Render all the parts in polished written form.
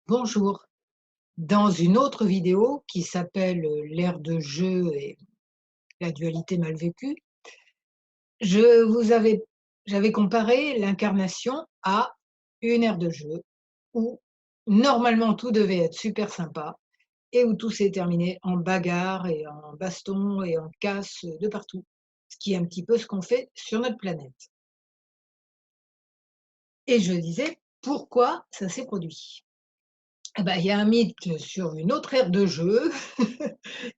Bonjour. Dans une autre vidéo qui s'appelle l'ère de jeu et la dualité mal vécue, je vous avais j'avais comparé l'incarnation à une aire de jeu où normalement tout devait être super sympa et où tout s'est terminé en bagarre et en baston et en casse de partout. Ce qui est un petit peu ce qu'on fait sur notre planète. Et je disais pourquoi ça s'est produit. Eh ben, il y a un mythe sur une autre aire de jeu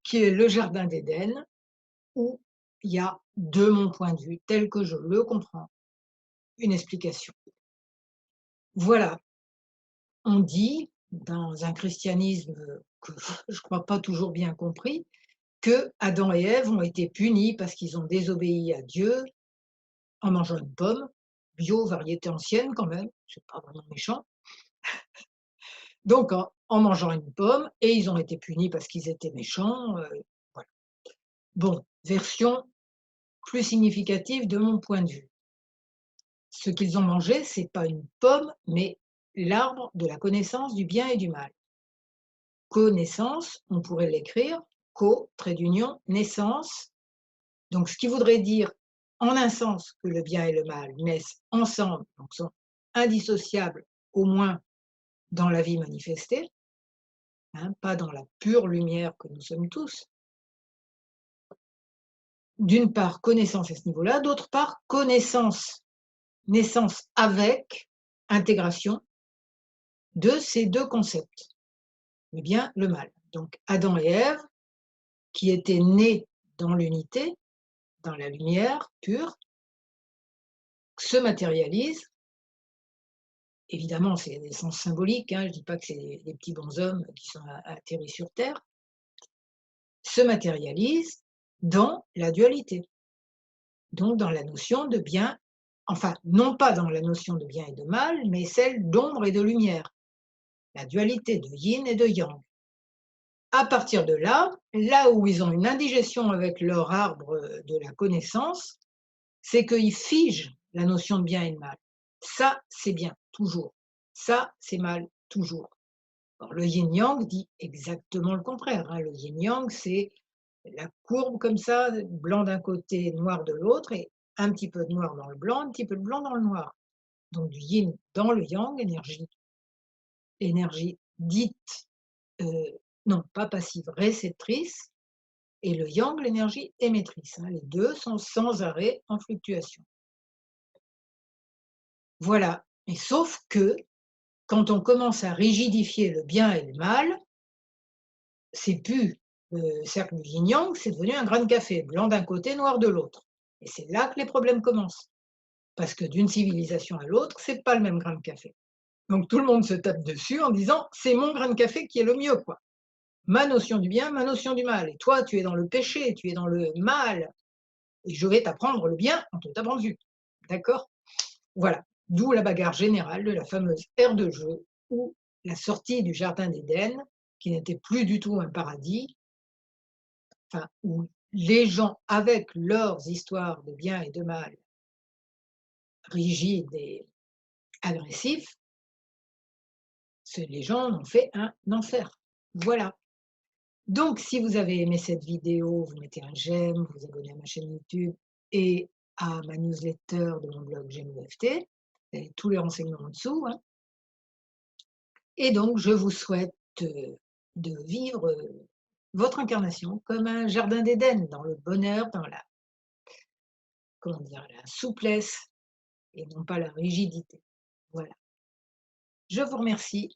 qui est le jardin d'Éden, où il y a, de mon point de vue, tel que je le comprends, une explication. Voilà, on dit, dans un christianisme que je crois pas toujours bien compris, que Adam et Ève ont été punis parce qu'ils ont désobéi à Dieu en mangeant une pomme, bio, variété ancienne quand même, c'est pas vraiment méchant. Donc en mangeant une pomme et ils ont été punis parce qu'ils étaient méchants, voilà. Bon, version plus significative de mon point de vue. Ce qu'ils ont mangé, c'est pas une pomme, mais l'arbre de la connaissance du bien et du mal. Connaissance, on pourrait l'écrire, co, trait d'union, naissance. Donc, ce qui voudrait dire, en un sens, que le bien et le mal naissent ensemble, donc sont indissociables, au moins dans la vie manifestée, hein, pas dans la pure lumière que nous sommes tous. D'une part, connaissance à ce niveau-là, d'autre part, connaissance, naissance avec intégration de ces deux concepts. Le bien, le mal. Donc Adam et Ève, qui étaient nés dans l'unité, dans la lumière pure, se matérialisent. Évidemment, c'est des sens symboliques, hein, je ne dis pas que c'est des petits bonshommes qui sont atterris sur Terre, se matérialisent dans la dualité, donc dans la notion de bien, enfin, non pas dans la notion de bien et de mal, mais celle d'ombre et de lumière, la dualité de yin et de yang. À partir de là, là où ils ont une indigestion avec leur arbre de la connaissance, c'est qu'ils figent la notion de bien et de mal. Ça, c'est bien, toujours. Ça, c'est mal, toujours. Alors, le yin-yang dit exactement le contraire, hein. Le yin-yang, c'est la courbe comme ça, blanc d'un côté, noir de l'autre, et un petit peu de noir dans le blanc, un petit peu de blanc dans le noir. Donc du yin dans le yang, énergie dite, non pas passive, réceptrice, et le yang, l'énergie émettrice, hein. Les deux sont sans arrêt en fluctuation. Voilà. Mais sauf que, quand on commence à rigidifier le bien et le mal, c'est plus le cercle du yin-yang, c'est devenu un grain de café, blanc d'un côté, noir de l'autre. Et c'est là que les problèmes commencent. Parce que d'une civilisation à l'autre, c'est pas le même grain de café. Donc tout le monde se tape dessus en disant: «C'est mon grain de café qui est le mieux, quoi. Ma notion du bien, ma notion du mal. Et toi, tu es dans le péché, tu es dans le mal, et je vais t'apprendre le bien en te tapant dessus». D'accord? Voilà, d'où la bagarre générale de la fameuse aire de jeu ou la sortie du jardin d'Éden, qui n'était plus du tout un paradis, enfin, où les gens, avec leurs histoires de bien et de mal, rigides et agressifs, les gens en ont fait un enfer. Voilà. Donc, si vous avez aimé cette vidéo, vous mettez un j'aime, vous vous abonnez à ma chaîne YouTube et à ma newsletter de mon blog J'aime l'EFT, et tous les renseignements en dessous, hein. Et donc, je vous souhaite, de vivre, votre incarnation comme un jardin d'Éden, dans le bonheur, dans la, comment dire? La souplesse et non pas la rigidité. Voilà. Je vous remercie.